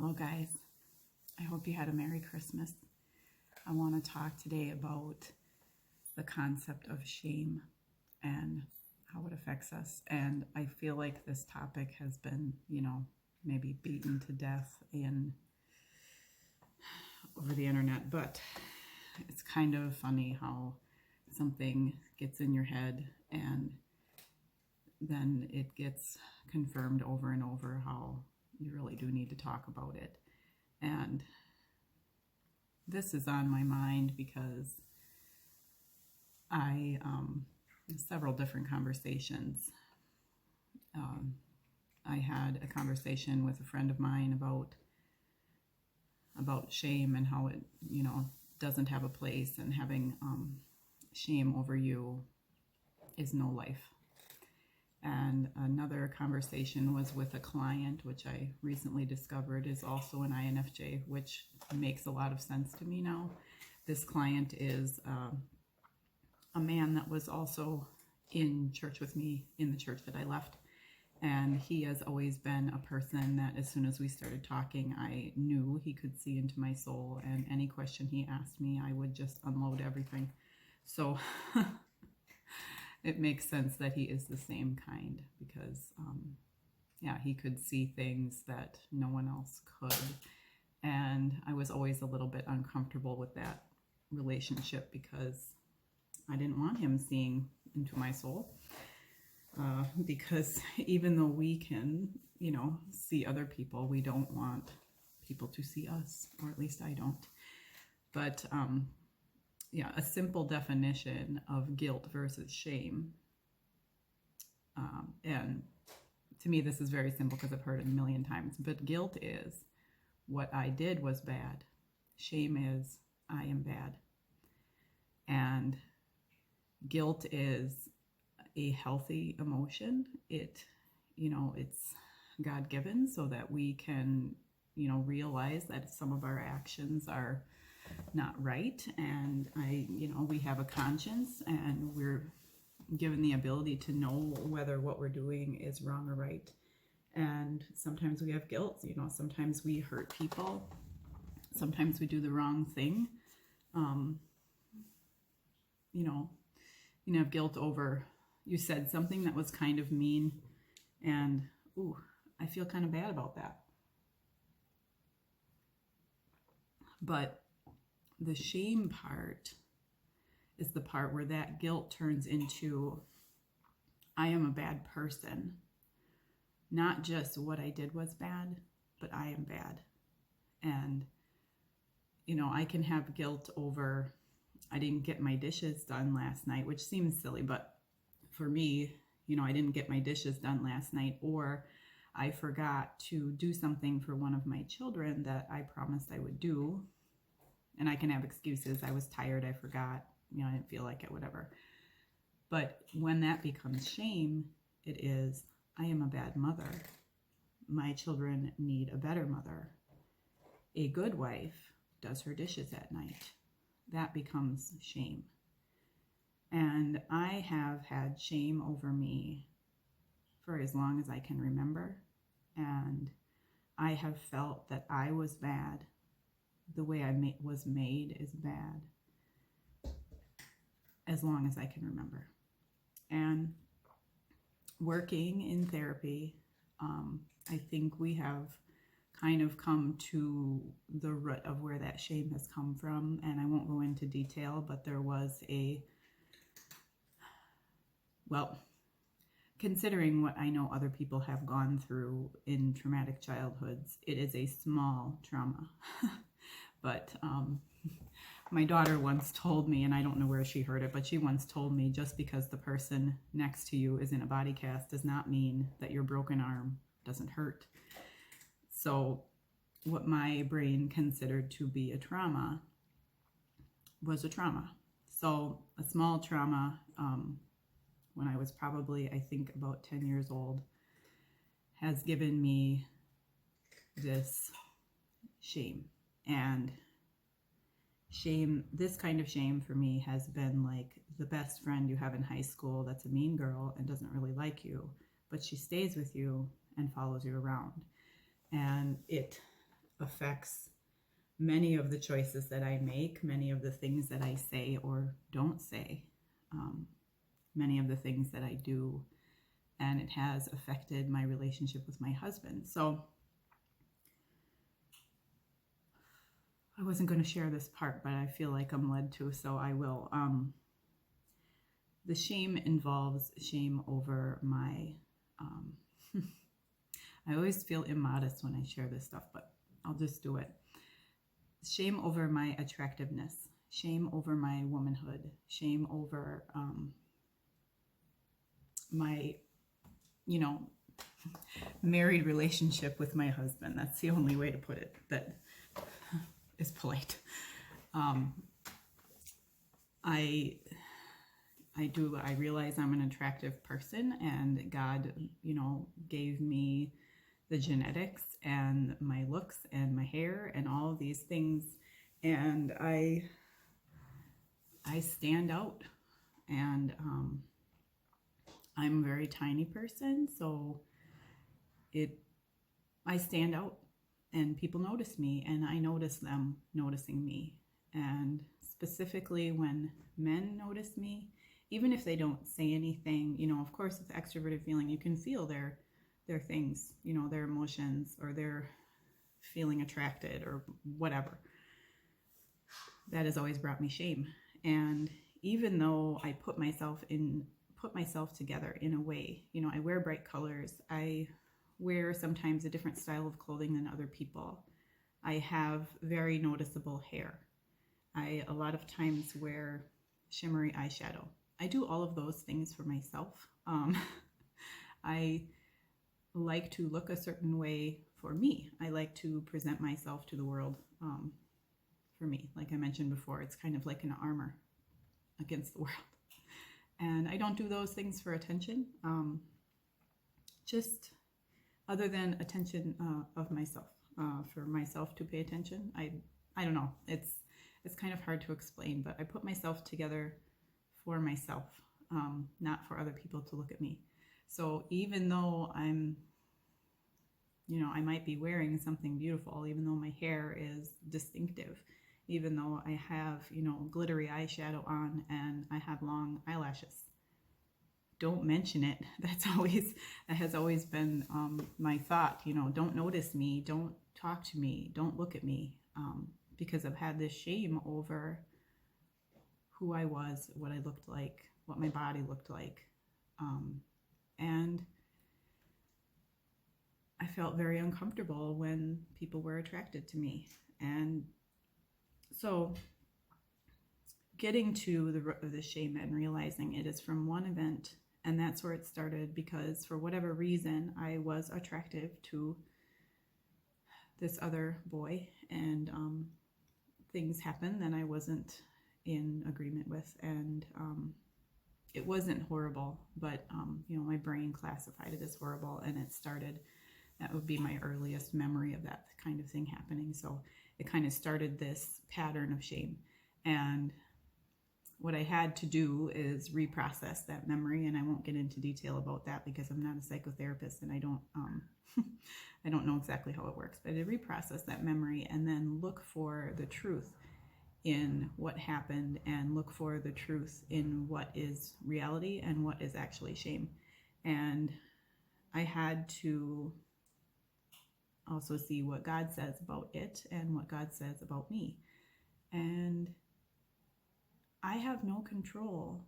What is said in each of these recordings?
Hello guys, I hope you had a Merry Christmas. I want to talk today about the concept of shame and how it affects us. And I feel like this topic has been, maybe beaten to death over the internet, but it's kind of funny how something gets in your head and then it gets confirmed over and over how you really do need to talk about it. And this is on my mind because I several different conversations. I had a conversation with a friend of mine about shame and how it doesn't have a place, and having shame over you is no life. And another conversation was with a client, which I recently discovered is also an INFJ, which makes a lot of sense to me now. This client is a man that was also in church with me in the church that I left. And he has always been a person that as soon as we started talking, I knew he could see into my soul. And any question he asked me, I would just unload everything. So it makes sense that he is the same kind because, he could see things that no one else could. And I was always a little bit uncomfortable with that relationship because I didn't want him seeing into my soul. Because even though we can, see other people, we don't want people to see us, or at least I don't. But a simple definition of guilt versus shame. And to me, this is very simple because I've heard it a million times. But guilt is what I did was bad. Shame is I am bad. And guilt is a healthy emotion. It's God-given so that we can, realize that some of our actions are not right, and we have a conscience, and we're given the ability to know whether what we're doing is wrong or right. And sometimes we have guilt. Sometimes we hurt people, sometimes we do the wrong thing. You have guilt over you said something that was kind of mean, and I feel kind of bad about that. But the shame part is the part where that guilt turns into I am a bad person. Not just what I did was bad, but I am bad. And, I can have guilt over I didn't get my dishes done last night, which seems silly, but for me, I didn't get my dishes done last night, or I forgot to do something for one of my children that I promised I would do. And I can have excuses. I was tired, I forgot, I didn't feel like it, whatever. But when that becomes shame, it is, I am a bad mother. My children need a better mother. A good wife does her dishes at night. That becomes shame. And I have had shame over me for as long as I can remember. And I have felt that I was bad. The way I was made is bad as long as I can remember. And working in therapy, I think we have kind of come to the root of where that shame has come from. And I won't go into detail, but there was considering what I know other people have gone through in traumatic childhoods, it is a small trauma. But my daughter once told me, and I don't know where she heard it, but she once told me, just because the person next to you is in a body cast does not mean that your broken arm doesn't hurt. So what my brain considered to be a trauma was a trauma. So a small trauma, when I was probably, I think, about 10 years old, has given me this shame. And shame, this kind of shame for me has been like the best friend you have in high school that's a mean girl and doesn't really like you, but she stays with you and follows you around. And it affects many of the choices that I make, many of the things that I say or don't say, many of the things that I do, and it has affected my relationship with my husband. So I wasn't going to share this part, but I feel like I'm led to, so I will. The shame involves shame over my, I always feel immodest when I share this stuff, but I'll just do it. Shame over my attractiveness, shame over my womanhood, shame over my, married relationship with my husband. That's the only way to put it that is polite. I realize I'm an attractive person, and God, gave me the genetics and my looks and my hair and all of these things, and I stand out, and I'm a very tiny person, so I stand out, and people notice me, and I notice them noticing me. And specifically when men notice me, even if they don't say anything, of course, with extroverted feeling, you can feel their things, their emotions, or their feeling attracted or whatever. That has always brought me shame. And even though I put myself together in a way, I wear bright colors, I wear sometimes a different style of clothing than other people, I have very noticeable hair, I a lot of times wear shimmery eyeshadow. I do all of those things for myself. I like to look a certain way for me. I like to present myself to the world for me. Like I mentioned before, it's kind of like an armor against the world. And I don't do those things for attention, just other than attention of myself, for myself to pay attention. I don't know. It's kind of hard to explain, but I put myself together for myself, not for other people to look at me. So even though I'm, I might be wearing something beautiful, even though my hair is distinctive, even though I have, glittery eyeshadow on and I have long eyelashes, don't mention it. That has always been my thought, don't notice me, don't talk to me, don't look at me, because I've had this shame over who I was, what I looked like, what my body looked like. And I felt very uncomfortable when people were attracted to me. And so getting to the root of the shame and realizing it is from one event, and that's where it started, because for whatever reason, I was attractive to this other boy, and things happened that I wasn't in agreement with, and it wasn't horrible, but my brain classified it as horrible, and that would be my earliest memory of that kind of thing happening. So it kind of started this pattern of shame, and what I had to do is reprocess that memory, and I won't get into detail about that because I'm not a psychotherapist and I don't I don't know exactly how it works, but I reprocess that memory and then look for the truth in what happened, and look for the truth in what is reality and what is actually shame. And I had to also see what God says about it and what God says about me. And I have no control,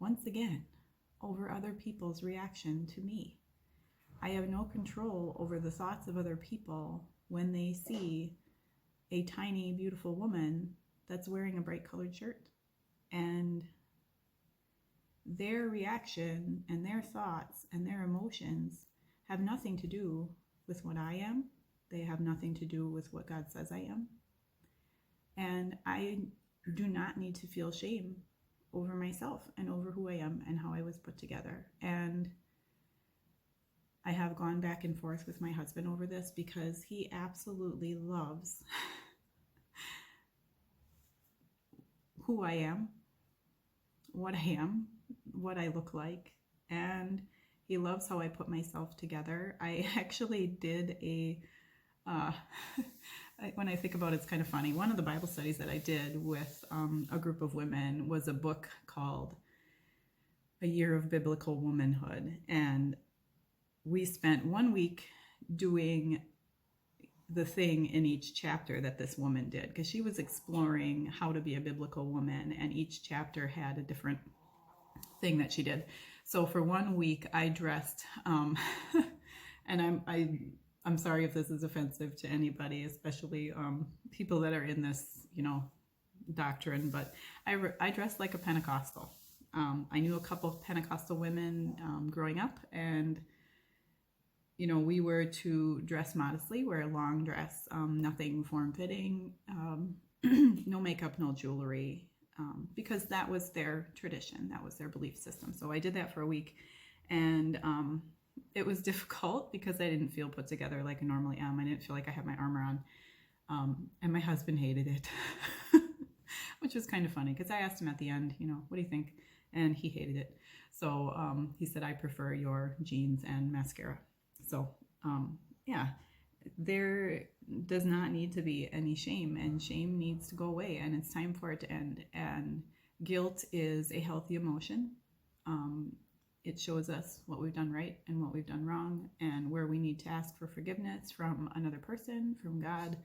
once again, over other people's reaction to me. I have no control over the thoughts of other people when they see a tiny, beautiful woman that's wearing a bright colored shirt. And their reaction and their thoughts and their emotions have nothing to do with what I am. They have nothing to do with what God says I am. And I do not need to feel shame over myself and over who I am and how I was put together. And I have gone back and forth with my husband over this because he absolutely loves who I am, what I look like, and he loves how I put myself together. I actually did a when I think about it, it's kind of funny. One of the Bible studies that I did with a group of women was a book called A Year of Biblical Womanhood. And we spent 1 week doing the thing in each chapter that this woman did, because she was exploring how to be a biblical woman, and each chapter had a different thing that she did. So for 1 week I dressed and I'm sorry if this is offensive to anybody, especially people that are in this, doctrine, but I dressed like a Pentecostal. I knew a couple of Pentecostal women growing up, and we were to dress modestly, wear a long dress, nothing form-fitting, no makeup, no jewelry, because that was their tradition, that was their belief system. So I did that for a week, and it was difficult because I didn't feel put together like I normally am. I didn't feel like I had my armor on, and my husband hated it, which was kind of funny because I asked him at the end, what do you think? And he hated it. So he said, I prefer your jeans and mascara. So, yeah, there does not need to be any shame, and shame needs to go away, and it's time for it to end. And guilt is a healthy emotion. It shows us what we've done right and what we've done wrong, and where we need to ask for forgiveness from another person, from God.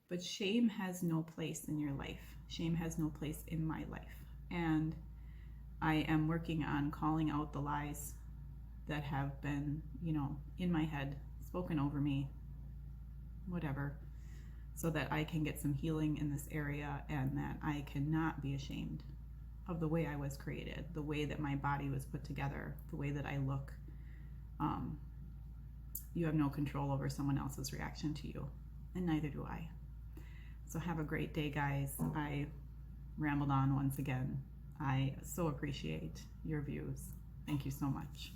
But shame has no place in your life. Shame has no place in my life. And I am working on calling out the lies that have been, in my head, spoken over me, whatever, so that I can get some healing in this area, and that I cannot be ashamed of the way I was created, the way that my body was put together, the way that I look. You have no control over someone else's reaction to you, and neither do I. So have a great day, guys. I rambled on once again. I so appreciate your views. Thank you so much.